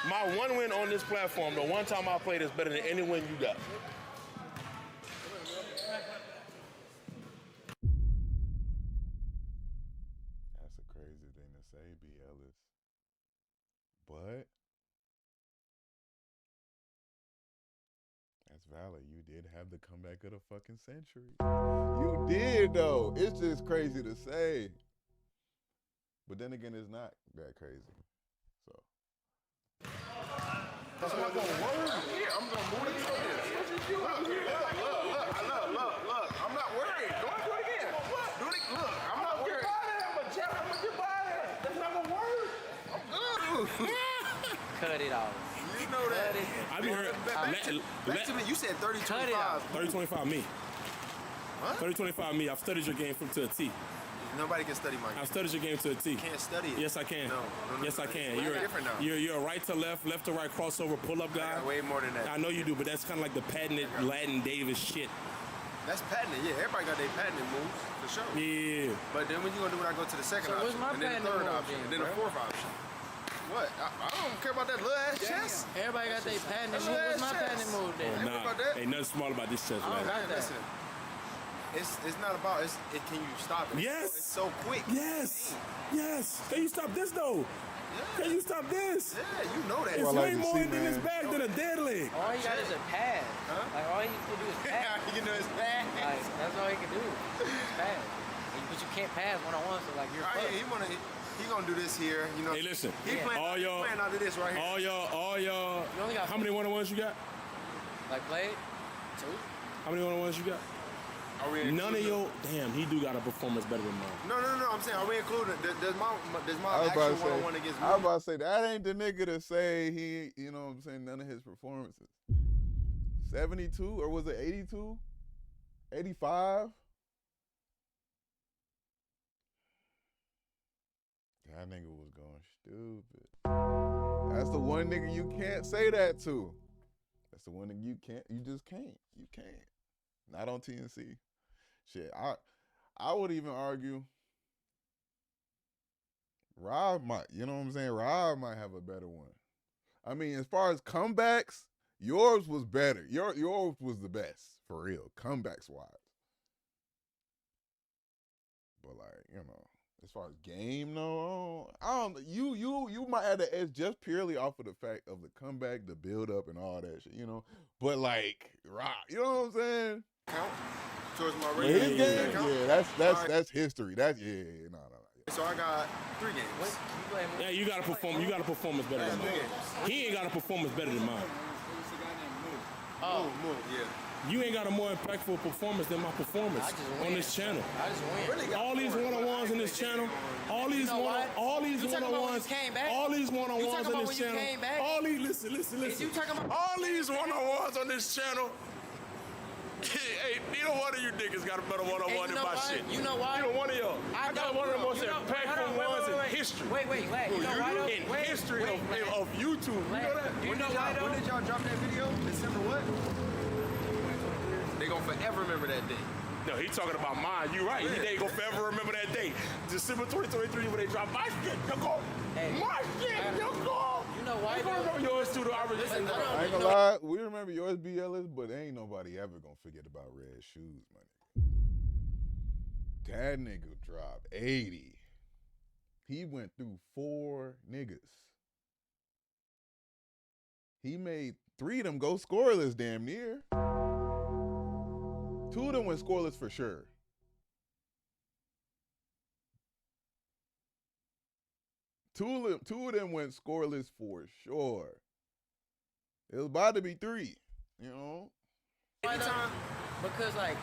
My one win on this platform, the one time I played, is better than any win you got. That's a crazy thing to say, B. Ellis. But that's valid. You did have the comeback of the fucking century. You did, though. It's just crazy to say. But then again, it's not that crazy. So. That's not gonna work. Yeah, I'm gonna move it like this. Look. I'm not worried. Go on, do it again. Do it. Look, I'm not worried. I'm gonna get by it. That's not gonna work. I'm good. Cut it off. You know that. I be heard. Back to me. You said 30-25. 30-25 me. What? 30-25 me. I've studied your game to a T. Nobody can study my game. I've studied your game to a T. You can't study it. Yes, I can. No. Yes, I can. You're different now. You're a right to left, left to right crossover pull-up guy. I got way more than that. I know you do, but that's kind of like the patented Latin Davis shit. That's patented. Yeah, everybody got their patented moves for sure. Yeah. But then when you gonna do when I go to the second So what's option, my and then the patented third move option, then, and then the bro? fourth option? What? I don't care about that little ass chest. Everybody got their patented That's move. What's my chest. patented move then? Ain't Nah, about that. ain't nothing small about this chest, I don't right? got that. Listen, it's not about can you stop it? Yes. It's so quick. Yes. Can you stop this though? Yeah. Can you stop this? Yeah, you know that. It's Well, I like way to more see, in this man. bag than a dead leg. All he got is a pad. Huh? Like all he can do is pass. you know it's bad. Like that's all he can do. It's pass. But you can't pass one-on-one, so like you're fucked. He gonna do this here. You know. Hey, listen. He playing out of this right here. All y'all. You only got How many one-on-ones you got? like played? 2? How many one-on-ones you got? None of your. Damn, he do got a performance better than mine. No. I'm saying, are we including? Does my I was actual about to say, one-on-one against me? I was about to say, that ain't the nigga to say he, you know what I'm saying, none of his performances. 72, or was it 82? 85? That nigga was going stupid. That's the one nigga you can't say that to. That's the one nigga you just can't. You can't. Not on TNC. Shit, I would even argue Rob might, you know what I'm saying? Rob might have a better one. I mean, as far as comebacks, yours was better. Yours was the best, for real, comebacks wise. But like, you know, as far as game, no, I don't. You might have the edge just purely off of the fact of the comeback, the build up, and all that shit, you know. But like, Rob, you know what I'm saying? Count towards my His rating. game, yeah, that's history. That's no. So I got 3 games. What? You play Yeah, you got to perform. You got a performance better than mine. He ain't got a performance better than mine. Move, yeah. You ain't got a more impactful performance than my performance on this channel. I just win. Really got All these one-on-ones in this channel, all these know what? You talking about when you one-on-ones, came back? all these You one-on-ones talking on about this when you channel, came back? all these, listen. You talking about? All these one-on-ones on this channel. Hey, neither one of you niggas got a better one-on-one than my shit. You know why? Neither one of y'all. I got one of the most impactful ones in history. Wait, glad. You know why though? In history of YouTube. You know that? You know why though? When did y'all drop that video? December what? They gonna forever remember that day. No, he talking about mine. You right. They gonna forever remember that day. December 2023 when they dropped my shit. You go. My shit. You go. You know why They gonna though? remember yours too. I I ain't gonna lie, we remember yours, B. Ellis, but ain't nobody ever gonna forget about Red Shoes, my nigga. That nigga dropped 80. He went through 4 niggas. He made 3 of them go scoreless damn near. 2 of them went scoreless for sure. Two of them went scoreless for sure. It was about to be 3, you know? Anytime. Because like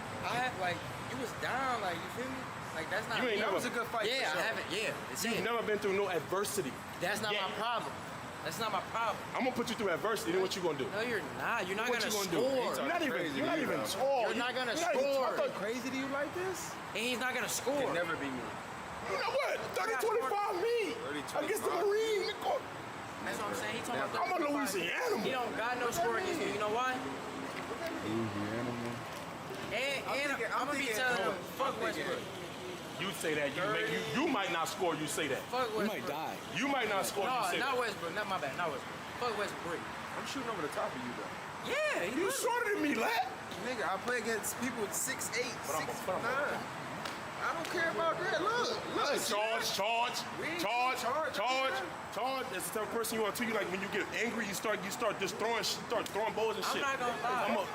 you was down, like you feel me? Like that's not. That was a good fight. Yeah, for I sure. haven't. Yeah, it's You've it. never been through no adversity. That's not my problem. That's not my problem. I'm gonna put you through adversity. Then what you gonna do? No, you're not. You're not What gonna you gonna score. do? You're not even crazy, tall. You're not gonna You're not even score. tall. Crazy to you like this? And he's not gonna score. Can never be me. You know what? 30-25 me 30-25. against the Marine. That's what I'm saying. He talking about I'm a Louisiana. He don't got no score against me. You know why? Louisiana, man. And I'm gonna be telling him, fuck Westbrook. You say that. You might not score. You say that. Fuck You Westbrook. might die. You might not score. No, You say not that. Westbrook. Not my bad. Not Westbrook. Fuck Westbrook. I'm shooting over the top of you, though. Yeah, he You was. shorter than me, lad. Nigga, I play against people 6'8", But I'm 6'9". a- I don't care about that. Look. Charge. We ain't charge. That's the type of person you are too. You like when you get angry, you start just throwing balls and I'm shit. not gonna lie.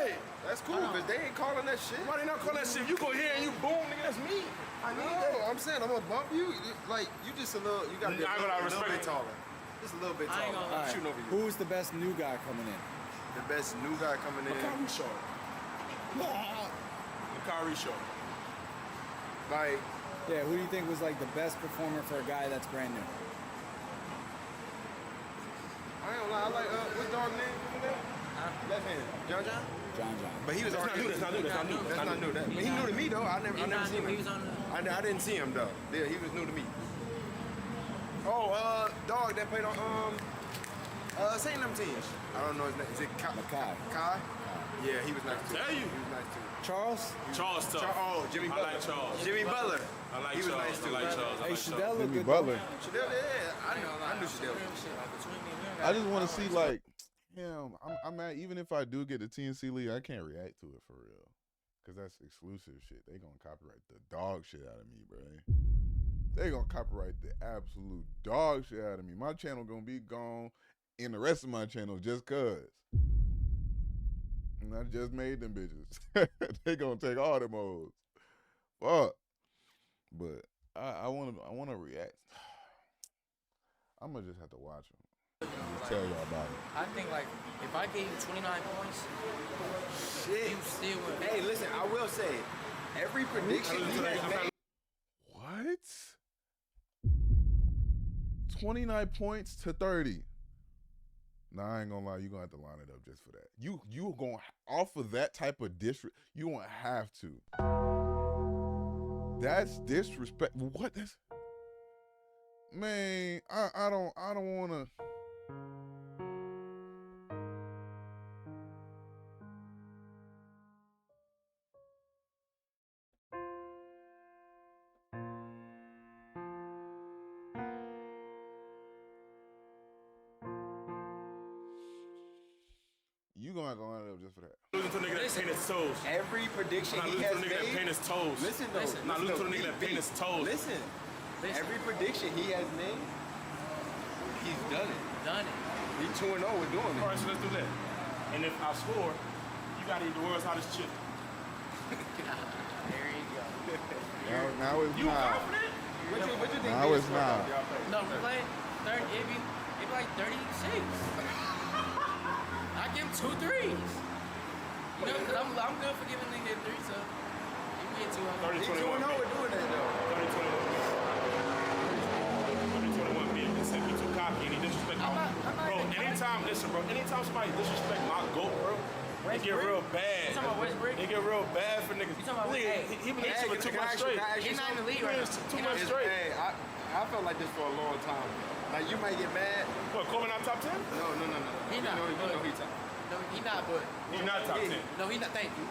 Hey, That's cool, but they ain't calling that shit. why they not call that shit? You go here and you boom, nigga. That's me. I need that. No, I'm saying I'm gonna bump you. Like you just a little. You gotta be I a little respect bit it. taller. Just a little bit I ain't taller. gonna I'm lie. shooting over you. Who's the best new guy coming in? The best new guy coming in. Kyrie short. Kyrie short. Like Yeah, who do you think was like the best performer for a guy that's brand new? I ain't gonna lie. I like what's dog name? Left hand. John. John. But he was That's not already. new. That's not new. That's not new. That's not new. But he new to me though. I never seen He was him. on the. I didn't see him though. Yeah, he was new to me. Oh, dog that played on same them teams. I don't know his name. Is it Kai? Makai. Kai? Yeah, he was nice too. Tell you. He was nice too. Charles? Charles tough. Oh, Jimmy Butler. I like Charles. Jimmy Butler. I like he was Charles. nice too. I like Charles. I Hey, like Charles. Shadell looked Jimmy good. Butler. Shadell, yeah, I knew Shadell. I just want to see like, damn. I'm at, even if I do get the TNC league, I can't react to it for real, cause that's exclusive shit. They gonna copyright the dog shit out of me, bro. They gonna copyright the absolute dog shit out of me. My channel gonna be gone, and the rest of my channel just cause. And I just made them bitches. They gonna take all them hoes. Fuck. But I wanna react. I'm gonna just have to watch them. Tell y'all about it. I think like if I gave you 29 points, Shit. you still would. Hey, listen, I will say, every prediction he has made. What? 29 points to 30. Nah, I ain't gonna lie, you gonna have to line it up just for that. You gonna off of that type of disrespect, you gonna have to. That's disrespect. What is, man, I don't wanna. You gonna have to line it up just for that. Losing to a nigga that paint his toes. Every prediction Not he losing has to a nigga that made. paint his toes. Listen though. Listen, Not losing to a nigga beat, that paint his toes. Listen. Every prediction he has made, he's done it. Done it. He 2-0 with doing All it. right, so let's do that. And if I score, you gotta eat the world's hottest chicken. There you go. Now it's You not. confident? What you think? Now biggest it's score not. y'all play? No, we played 30. It'd be like 36. I give him 2 threes. You know, because I'm good for giving nigga 3, so you can get 2 on 30, He 21. 2-0 with doing that though. 30, 21 being this he too cocky and he disrespect I'm not bro, even anytime, listen, bro, anytime somebody disrespect my GOAT, bro, they get Westbrook? real bad. You talking about Westbrook? They get real bad for niggas. You talking about- Nigga, hey, he been Hey, for too can I much ask you- straight. can I ask you He's not in the something? league right now. Too He much not- straight. Hey, I felt like this for a long time. Like you might get mad. What, Kobe not top 10? No. He You not, know but- he top. No, he not, but He's not top 10. no, he not. Thank you.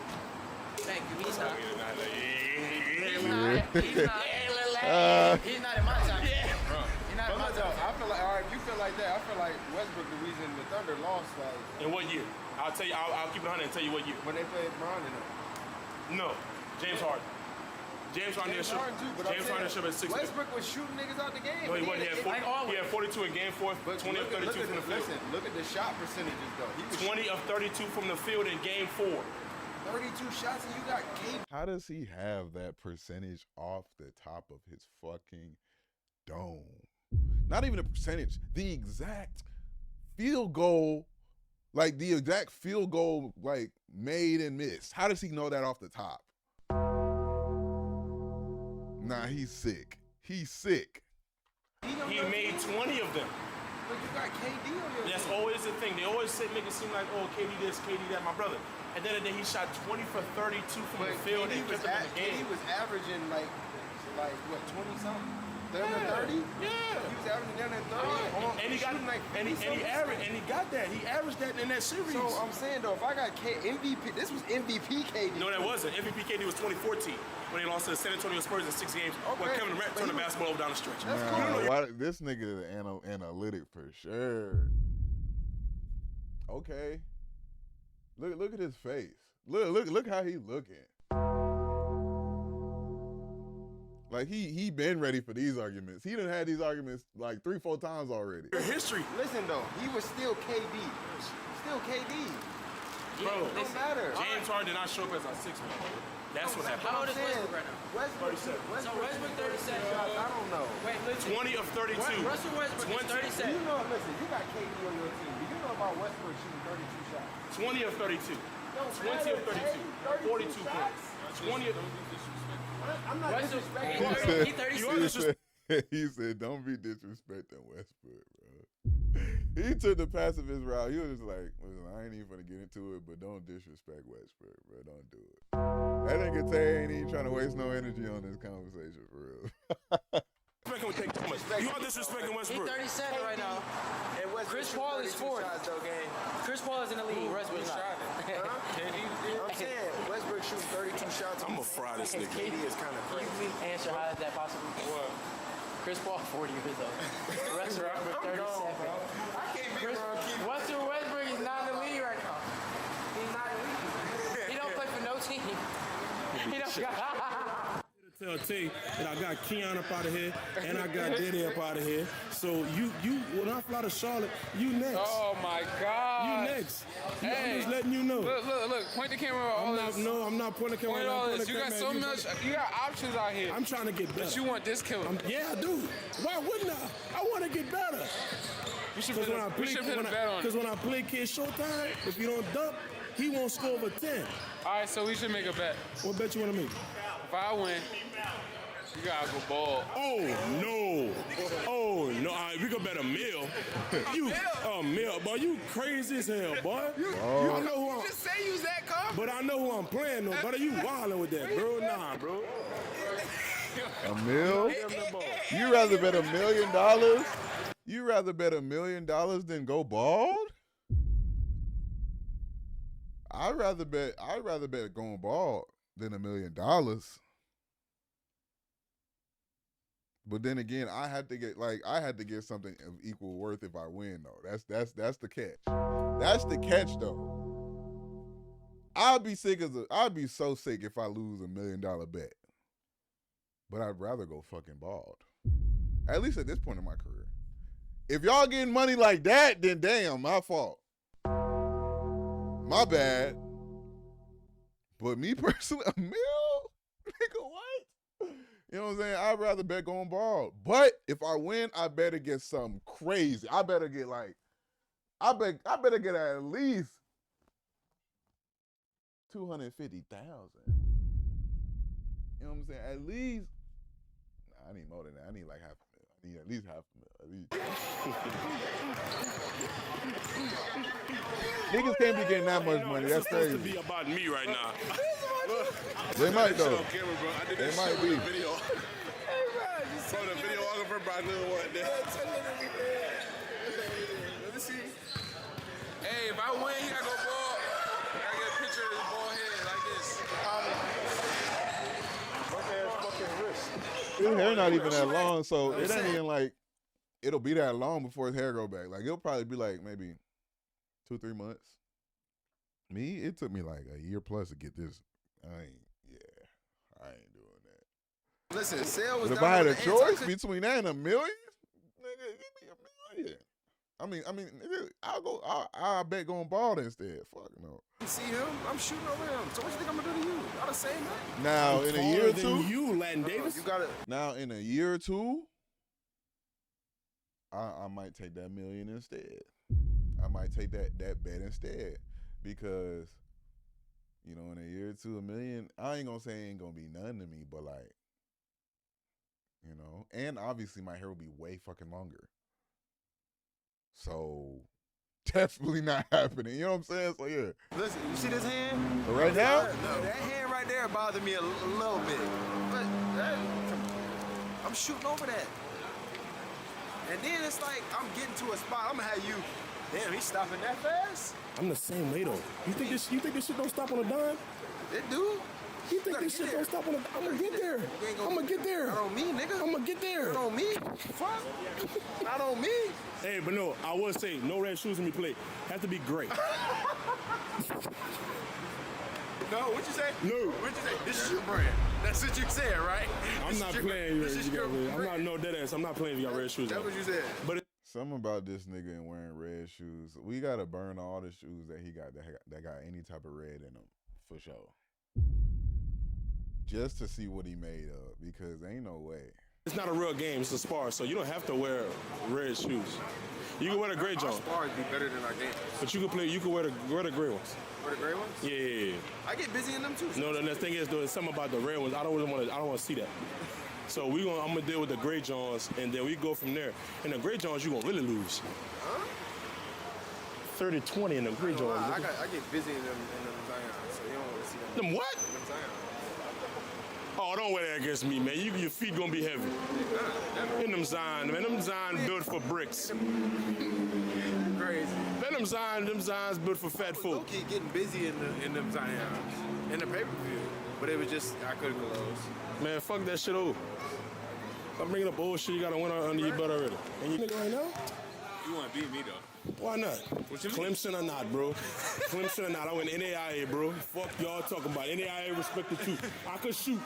Thank you. He's not. He's not. Yeah. He's not. He's not in my top. He's not in my But look, top. though, I feel like, all right, if you feel like that, I feel like Westbrook, the reason the Thunder lost, like, In what year? I'll tell you, I'll keep it 100 and tell you what year. when they played Bron and them. No, James Harden. James Harden James should Harden too, but James Harden should have been 60. Westbrook was shooting niggas out the game. No, he wasn't. He had, 40, Like always. he had 42 in game 4, But 20 of 32 from the field. Listen, look at the shot percentages, though. He was 20 of 32 from the field in game 4. 32 shots and you got KD. How does he have that percentage off the top of his fucking dome? Not even a percentage, the exact field goal, like the exact field goal, like made and missed. How does he know that off the top? Nah, he's sick. He's sick. He made 20 of them. But you got KD on your That's team. always the thing. They always make it seem like, oh, KD this, KD that, my brother. At the end of the day, he shot 20 for 32 from But the field KD and was, kept him in the game. KD was averaging like what, 20 something? Down to 30? Yeah. He was averaging down at 30. And he got and he got that. He averaged that in that series. So I'm saying though, if I got MVP, this was MVP KD. No, that wasn't. MVP KD was 2014 when he lost to the San Antonio Spurs in 6 games. Okay. When Kevin Durant turned the basketball over down the stretch. That's Nah, cool. why, this nigga is analytic for sure. Okay. Look at his face. Look how he looking. Like he been ready for these arguments. He done had these arguments like 3-4 times already. Your history. Listen though, he was still KD. Still KD. Bro, It don't matter. James Harden did not show up as our 6th man. That's what happened. How old is Westbrook right now? Westbrook, 37. So Westbrook 37. I don't know. Wait, listen. 20 of 32. Russell Westbrook is 37. You know, listen, you got KD on your team. Do you know about Westbrook shooting 32 shots? 20 of 32. 20 of 32. 42 points. 20 of I'm not Russell, disrespecting. he 36. You understand? He said, "Don't be disrespecting Westbrook, bro." He took the pacifist route. He was just like, "Listen, I ain't even gonna get into it, but don't disrespect Westbrook, bro. Don't do it." That nigga Tay ain't even trying to waste no energy on this conversation for real. You are disrespecting He's Westbrook. 37 right now. And Westbrook Chris Paul is 32 fourth. shots, though, gang. Chris Paul is in the league. Westbrook's not. I'm saying Westbrook shooting 32 shots. I'm gonna fry this nigga. KD is kind of Can crazy. you answer how is that possible? What? Chris Paul 40 years old. Russell Westbrook 37. I can't be wrong. Russell Westbrook is not in the league right now. He's not in the league. He don't play for no team. He don't Tell Tay that I got Keon up out of here and I got Diddy up out of here. So you when I fly to Charlotte, you next. Oh my God. You next. Hey. I'm just letting you know. Look. Point the camera at all this. I'm not pointing the camera. Point I'm all pointing this. the You got camera so at much. You got options out here. I'm trying to get better. But you want this killer. Yeah, I do. Why wouldn't I? I want to get better. We should put a bet on Because it. when I play Kid Showtime, if you don't dunk, he won't score over 10. All right, so we should make a bet. What bet you want to make? If I win, you gotta go ball. Oh no! Oh no! All right, we gonna bet a meal. A meal, boy. You crazy as hell, boy. I know who I'm. Just say you was that calm. But I know who I'm playing though. Brother, you wildin' with that, bro. Nah, bro. A mil? You rather bet $1 million? You rather bet $1 million than go bald? I'd rather bet going bald than $1 million. But then again, I had to get something of equal worth if I win though. That's the catch. That's the catch though. I'd be so sick if I lose $1 million bet. But I'd rather go fucking bald. At least at this point in my career. If y'all getting money like that, then damn, my fault. My bad. But me personally, $1 million? Nigga, what? You know what I'm saying? I'd rather bet going bald. But if I win, I better get something crazy. I better get I better get at least 250,000. You know what I'm saying? At least. Nah, I need more than that. I need like $500,000. I need at least $500,000. Niggas can't be getting that much money. That's supposed to crazy. be about me right now. They might though. Camera, bro. I did They that might shit be. with the video. Bro, the videographer brought another one there. Let me see. Hey, if I win, he gotta go ball. I gotta get a picture of his ball head like this. His hair not even that long, so it ain't even like it'll be that long before his hair go back. Like it'll probably be like maybe 2-3 months. Me, it took me like a year plus to get this. I ain't doing that. Listen, Sale was But if down I had a with the choice anti- between that and $1 million, nigga, give me $1 million. I mean, nigga, I'll bet going bald instead. Fuck no. You see him? I'm shooting over him. So what you think I'm gonna do to you? Y'all the same height. Now in a year or two, You, Latin Davis. You got it. now in a year or two, I might take that $1 million instead. I might take that bet instead because, you know, in a year or two, $1 million, I ain't gonna say it ain't gonna be nothing to me, but like, you know, and obviously my hair will be way fucking longer. So definitely not happening. You know what I'm saying? So yeah. Listen, you see this hand? But right now, No, that hand right there bothered me a little bit. But I'm I'm shooting over that. And then it's like, I'm getting to a spot, I'm gonna have you, damn, he's stopping that fast? I'm the same way though. You think this shit don't stop on a dime? It do. You think this shit don't stop on a dime? I'm gonna get there. I'm gonna get there. Not on me, nigga. I'm gonna get there. Not on me. Fuck. Not on me. Hey, but no, I will say, no red shoes when we play. Have to be great. No, what you say? No. What you say? This is your brand. That's what you said, right? I'm not playing if you got red. I'm not, no, dead ass. I'm not playing if you got red shoes. That's what you said. But Something about this nigga and wearing red shoes. We gotta burn all the shoes that he got that got any type of red in them, for sure. Just to see what he made of, because ain't no way. it's not a real game. It's a spar, so you don't have to wear red shoes. You can wear the gray Our John, spars be better than our games. but you can play. You can wear the gray ones. Wear the gray ones? Yeah. I get busy in them too. No, the thing is, there's something about the red ones. I don't want to see that. So I'm gonna deal with the gray Johns, and then we go from there. And the gray Johns, you gonna really lose. Huh? 30-20 in the gray Johns. I get busy in them Zions, so you don't want to see them. Them what? Them Zions. Oh, don't wear that against me, man. Your feet gonna be heavy. In them Zion, man. Them Zion built for bricks. Crazy. Man, them Zions built for fat folk. Low-key getting busy in them Zions, in the pay-per-view, but it was just, I couldn't close. Man, fuck that shit over. I'm bringing up old shit you got a winner under your butt already. And you nigga right now? You want to beat me, though. Why not? Clemson or not, bro. Clemson or not. I went NAIA, bro. Fuck y'all talking about. NAIA respected too. I could shoot.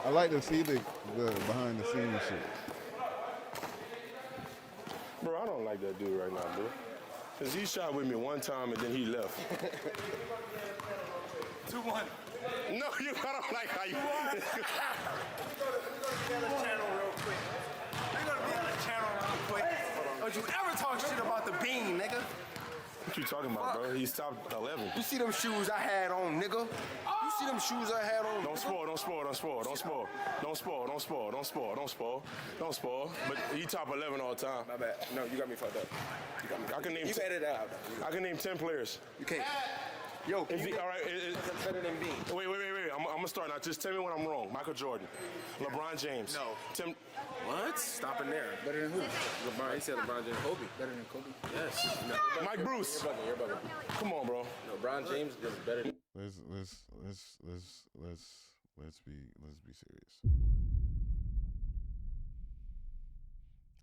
I like to see the behind the scenes shit. Bro, I don't like that dude right now, bro. Cause he shot with me one time and then he left. 2-1. No, I don't like how you. We're gonna be on the channel real quick. Don't you ever talk shit about the bean, nigga. What you talking about, bro? He's top 11. You see them shoes I had on, nigga? You see them shoes I had on? Don't spoil. But he top 11 all the time. My bad. No, you got me fucked up. You got me. I can name. You edit that out. I can name 10 players. You can't. Yo, Is he, all right? better than Bean. Wait. I'm gonna start now. Just tell me when I'm wrong. Michael Jordan, LeBron James. No. Tim. What? Stop in there. Better than who? LeBron. He said LeBron James. Kobe. Better than Kobe. Yes. No. Mike Bruce. You're bugging. Come on, bro. No, LeBron James is better than. Let's be serious.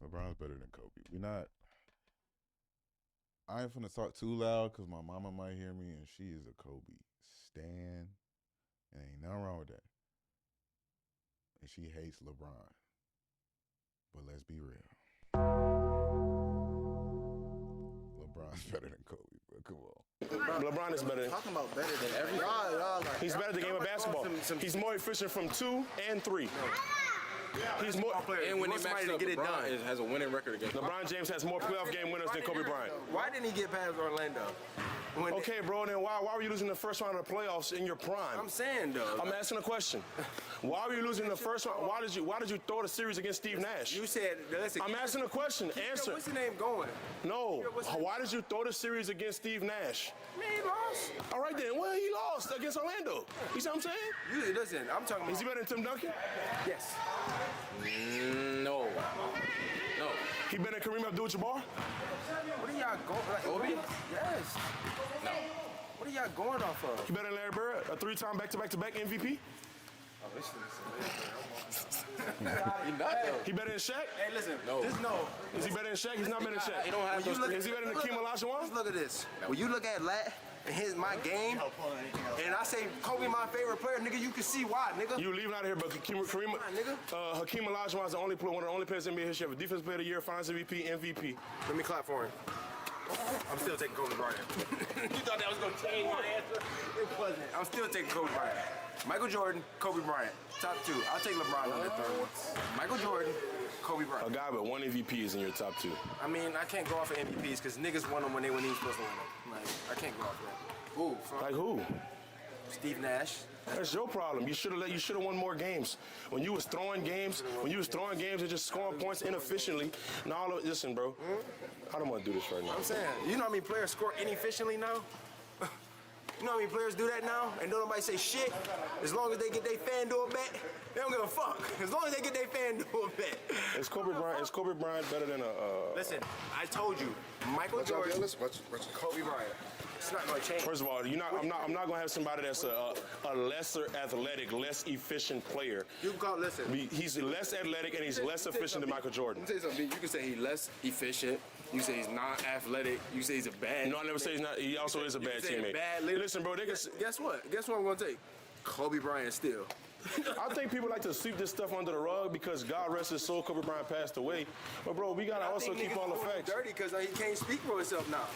LeBron's better than Kobe. I ain't finna talk too loud because my mama might hear me, and she is a Kobe stan, and ain't nothing wrong with that. And she hates LeBron. But let's be real. LeBron's better than Kobe, bro. Come on. LeBron is better. Talking about better than everybody. He's better at the game of basketball. He's more efficient from 2 and 3. He's more. And when they match up, get it LeBron done. has a winning record against LeBron James has more playoff game winners than Kobe Bryant. Why didn't he get past Orlando? Okay, bro. Then why were you losing the first round of the playoffs in your prime? I'm saying though. I'm asking a question. Why were you losing the first round? Why did you throw the series against Steve Nash? You said. Listen, I'm asking a question. Answer. What's the name going? No. Why did you throw the series against Steve Nash? Man, he lost. All right then. Well, he lost against Orlando. You see what I'm saying? Listen, I'm talking about. Is he better than Tim Duncan? Yes. No. He better than Kareem Abdul-Jabbar? What are y'all going? Like, Kobe? Yes. No. What are y'all going off of? He better than Larry Bird, a 3-time back-to-back MVP? He better than Shaq? Hey, listen. No. Just know. Is he better than Shaq? He's not better than Shaq. He don't have those. Is he better than Hakeem Olajuwon? Let's look at this. When you look at my game, and I say Kobe my favorite player, nigga, you can see why, nigga. You leaving out of here, but Hakeem Olajuwon is the only player, one of the only players in NBA history to have a Defensive Player of the Year, Finals MVP. Let me clap for him. I'm still taking Kobe Bryant. You thought that was gonna change my answer? It wasn't. I'm still taking Kobe Bryant. Michael Jordan, Kobe Bryant. Top 2. I'll take LeBron on the third one. Michael Jordan, Kobe A Bryant. guy with 1 MVP is in your top 2. I mean, I can't go off of MVPs because niggas won them when they weren't even supposed to win them. Like, I can't go off of that. Who? Like who? Steve Nash. That's your problem. You should have won more games. When you was throwing games and just scoring points inefficiently. Listen, bro. I don't want to do this right now. I'm saying, you know how many players score inefficiently now? You know how many players do that now and don't nobody say shit? As long as they get their FanDuel bet, they don't give a fuck. As long as they get their FanDuel bet. Is Kobe Bryant better than a? Listen, I told you, Michael Jordan, Kobe Bryant. It's not gonna change. First of all, I'm not gonna have somebody that's a lesser athletic, less efficient player. You can call. Listen. He's less athletic and he's less efficient than Michael Jordan. Let me tell you something. You can say he's less efficient. You say he's not athletic. You say he's a bad. No, I never say he's not. He also is a bad say teammate. bad leader. Listen, bro. Guess what? Guess what I'm gonna take? Kobe Bryant still. I think people like to sweep this stuff under the rug because God rest his soul, Kobe Bryant passed away. But bro, we gotta also keep all the facts. Dirty because he can't speak for himself now.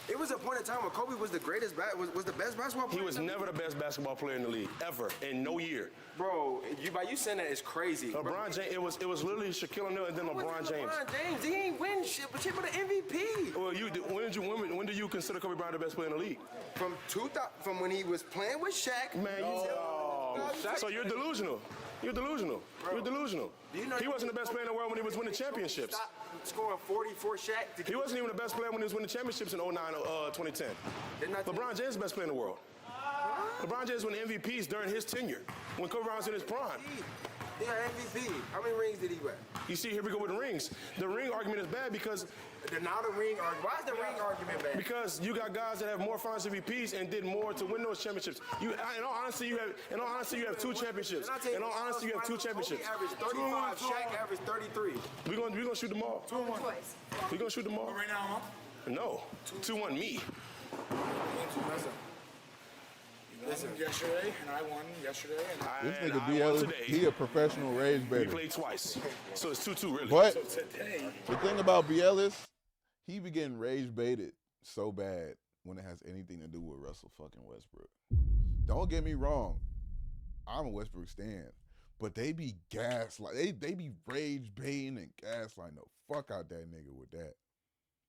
It was a point in time where Kobe was the greatest, was the best basketball player. He was never the best basketball player in the league ever in no year. Bro, by you saying that is crazy. LeBron James, it was literally Shaquille O'Neal and then LeBron James. LeBron James, he ain't win shit, but an MVP. Well, when do you consider Kobe Bryant the best player in the league? From when he was playing with Shaq. Man, so you're delusional. You're delusional. Bro, you're delusional. He wasn't the best player in the world when he was winning championships. Stop scoring 40 for Shaq. He wasn't even the best player when he was winning championships in 09, 2010. LeBron James is the best player in the world. LeBron James won MVPs during his tenure, when Kobe Bryant was in his prime. Yeah, MVP. How many rings did he win? You see, here we go with the rings. The ring argument is bad because... Why is the ring argument bad? Because you got guys that have more finals MVPs and did more to win those championships. In all honesty, you have two championships. In all honesty, you have two championships. Kobe averaged 35, Shaq averaged 33. We're gonna shoot them all. 2-1. We're gonna shoot them all. Right now, huh? No. 2-1 me. You won yesterday, and I won yesterday. And This nigga B. Ellis, he a professional rage We baiter. played twice. So it's 2-2 really. But today, the thing about B. Ellis, he be getting rage baited so bad when it has anything to do with Russell fucking Westbrook. Don't get me wrong. I'm a Westbrook stan. But they be gaslight. They be rage baiting and gaslighting the fuck out that nigga with that.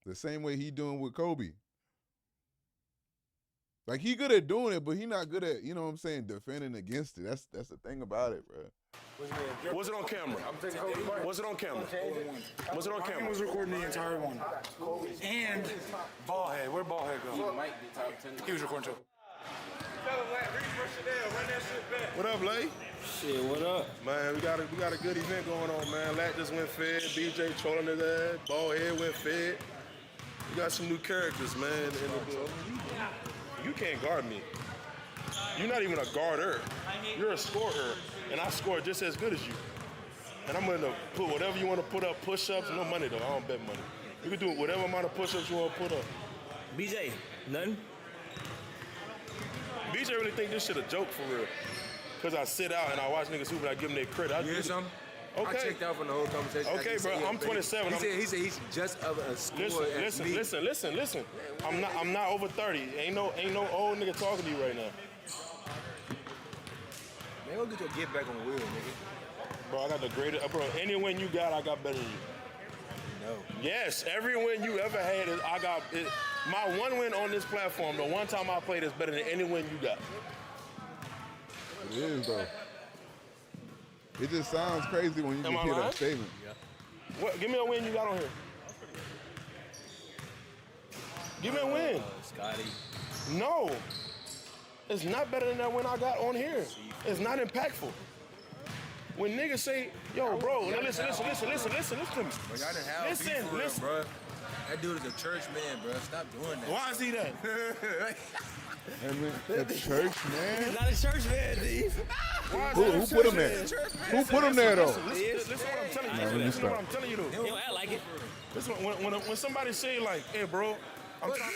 The same way he doing with Kobe. Like, he good at doing it, but he not good at, you know what I'm saying, defending against it. That's the thing about it, bro. Was it on camera? Was it on camera? Was it on Ryan camera? was recording the entire one. And Ballhead, where'd Ballhead go? He was recording too. What up, Lay? Shit, what up? Man, we got a good event going on, man. Lat just went fed, BJ trolling his ass, Ballhead went fed. We got some new characters, man, in the building. You can't guard me. You're not even a guarder. You're a scorer, and I score just as good as you. And I'm gonna put whatever you want to put up, push-ups, no money though, I don't bet money. You can do whatever amount of push-ups you want to put up. BJ, nothing? BJ really think this shit a joke for real. Cause I sit out and I watch niggas hoop and I give them their credit. You hear something? Okay. I checked out from the whole conversation. Okay, bro, I'm 27. He said he's just a scorer as me. Listen. I'm not over 30. Ain't no old nigga talking to you right now. Man, go get your get back on the wheel, nigga. Bro, I got the greatest. Bro, any win you got, I got better than you. No. Yes, every win you ever had, I got. My one win on this platform, the one time I played, is better than any win you got. It is, though. It just sounds crazy when you just hear that statement. What? Give me a win you got on here. Give me a win. Scotty. No. It's not better than that win I got on here. It's not impactful. When niggas say, yo, bro, now listen to me. Bro, y'all didn't have Listen, beef for listen. him, bro. That dude is a church man, bro. Stop doing that. Why is he that? The church, man. Not a church man, Steve. Who put him there? Who put him there, though? Listen what I'm telling you. Let me Listen what stop. I'm telling you, though. He don't act like it. Listen, when somebody say like, hey, bro, I'm trying.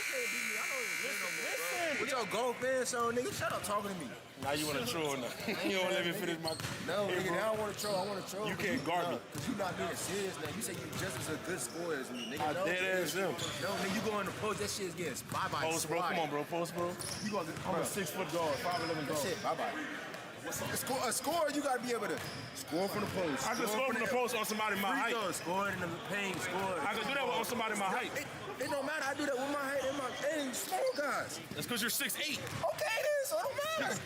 What y'all golf fans on, nigga? Shut up talking to me. Now you want to troll now. You don't let me finish my. No, Hey, nigga, bro. I don't want to troll. I want to troll. You can't guard me. Because you not being serious now. You say you just as a good scorer as me, nigga. I No, dead ass them. No, nigga, you go in the post, that shit's getting bye-bye. Post, bro. Come on, bro. Post, bro. You gonna get, I'm a 6 foot guard, 5'11" guard. shit, bye-bye. A scorer, you gotta be able to score from the post. I can score from the post on somebody my height. Score in the paint, score. I can do that on somebody my height. It don't matter. I do that with my height and my small guys. That's because you're 6'8". Okay, then, so it don't matter.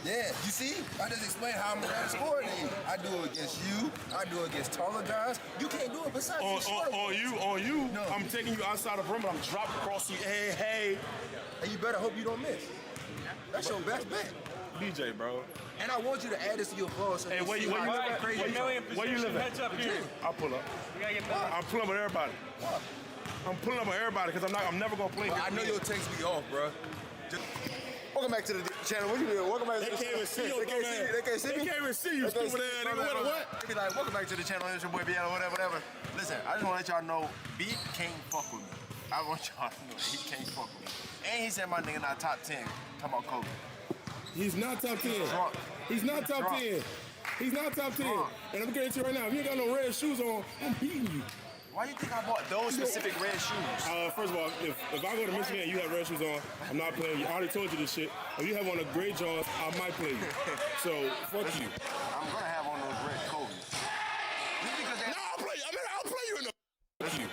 Yeah, you see? I just explained how I'm gonna score it. I do it against you. I do it against taller guys. You can't do it besides On you. No. I'm taking you outside the perimeter. I'm dropping across you. Hey. And you better hope you don't miss. That's your best bet. BJ, bro. And I want you to add this to your ball. So Hey, where you live at? Where you live at? I'll pull up. I'm pulling up with everybody. I'm pulling up with everybody because I'm never gonna play. Well, I know your takes be off, bro. Welcome back to the channel. What you doing? Welcome back to the channel. They can't even see you. They can't see me. They can't even see you, stupid ass nigga. What? They be like, welcome back to the channel. It's your boy Biano, whatever. Listen, I just want to let y'all know, B can't fuck with me. I want y'all to know that he can't fuck with me. And he said my nigga not top 10. Talking about Kobe. He's not top 10. He's not top 10. He's not top 10. And I'm getting to you right now. If you ain't got no red shoes on, I'm beating you. Why you think I bought those specific red shoes? First of all, if I go to Michigan and you have red shoes on, I'm not playing you. I already told you this shit. If you have on a gray Johns, I might play you. So, fuck you. I'm going to have on those red Kobe's. I'll play you in the... Fuck you.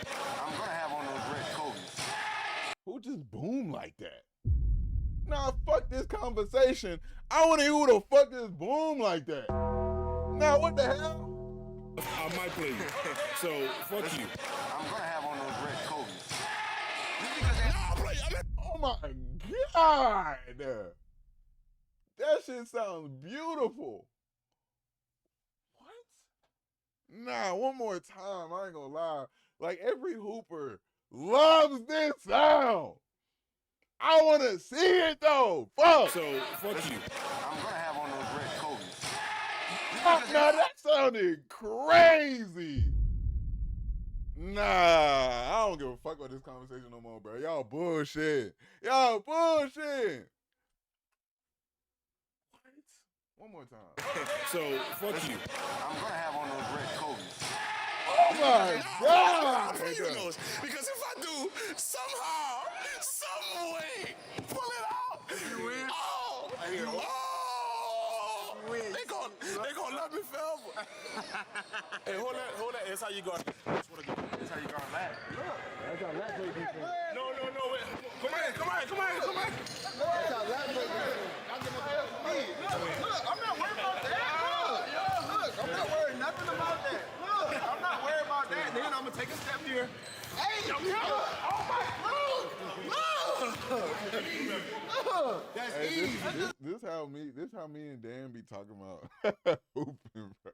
I'm going to have on those red Kobe's. Who just boomed like that? Nah, fuck this conversation. I want to hear who the fuck just boomed like that. Nah, what the hell? I might play you. So, fuck you. I'm going to have on those red Kobe's. I'll play you. Oh my God. That shit sounds beautiful. What? Nah, one more time. I ain't gonna lie. Like, every hooper loves this sound. I want to see it, though. Fuck. So, fuck you. I'm going to have on those red Kobe's. Now that sounded crazy. Nah, I don't give a fuck about this conversation no more, bro. Y'all bullshit. Y'all bullshit. What? One more time. So, fuck you. I'm going to have on those red Kobe's. Oh my God. Because if I do, somehow, some way, pull it out. You win? They gonna love me forever. Hey, hold that. That's how you gonna. That's how you gonna laugh. Look. That's how lat play defense. No, wait. Come on. That's how lat play defense. Look, I'm not worried about that. Look, I'm not worried nothing about that. Look, I'm not worried about that. Then I'm gonna take a step here. Hey, look. Oh my God. Look. That's Hey, easy. this how me and Dan be talking about hooping, bro.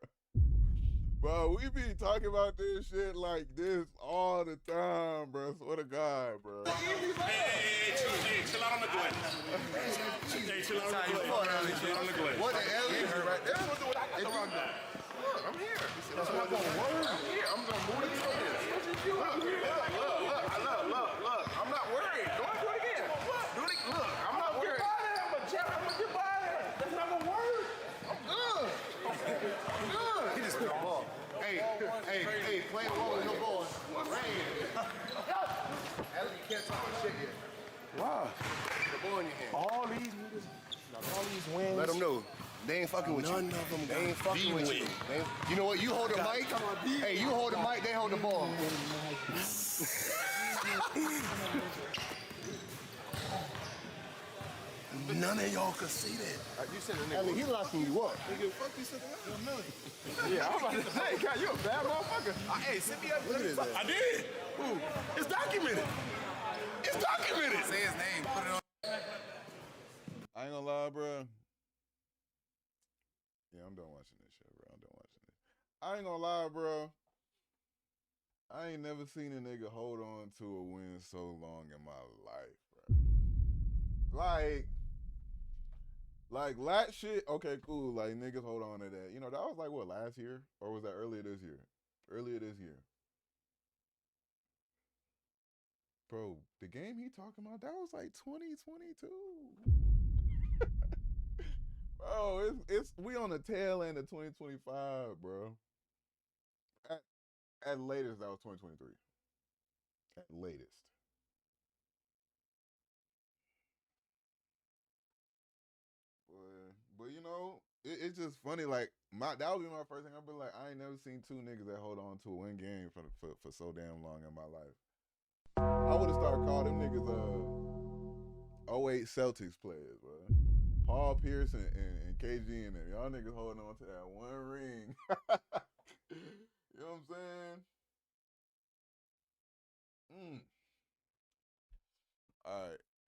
Bro, we be talking about this shit like this all the time, bro. Swear to God, bro. Hey, chill out on the glass. Hey, chill out on the glass. What the hell is it right there? Look, I'm here. That's not gonna work. I'm here. I'm gonna move it from this. Look. I'm not worried. Go and do it again. Look, I'm not worried. I'm gonna get by there. That's not gonna work. I'm good. He just put the ball. Hey, play the ball with no ball. Rain. Ellis, you can't talk shit yet. Wow. The ball in your hand. All these wins. Let them know. They ain't fucking with you. None of them They ain't fucking with you. You know what? You hold the mic. Hey, you hold the mic. They hold the ball. None of y'all could see that. You said the nigga. He locking you up. Nigga, fuck you, said that. Yeah, I'm about to say, God, you a bad motherfucker. Hey, send me up. Look at this. I did. Ooh, it's documented. Say his name. Put it on. I ain't gonna lie, bro. Yeah, I'm done watching this shit, bro. I ain't gonna lie, bro. I ain't never seen a nigga hold on to a win so long in my life, bro. Like lat shit, okay, cool. Like, niggas hold on to that. You know, that was like, what, last year? Or was that earlier this year? Bro, the game he talking about, that was like 2022. Bro, it's we on the tail end of 2025, bro. At latest, that was 2023. At latest. But you know, it's just funny. Like, that would be my first thing. I'd be like, I ain't never seen two niggas that hold on to a win game for so damn long in my life. I would have started calling them niggas 08 Celtics players, bro. Paul Pierce and KG and them. Y'all niggas holding on to that one ring. You know what I'm saying? All right.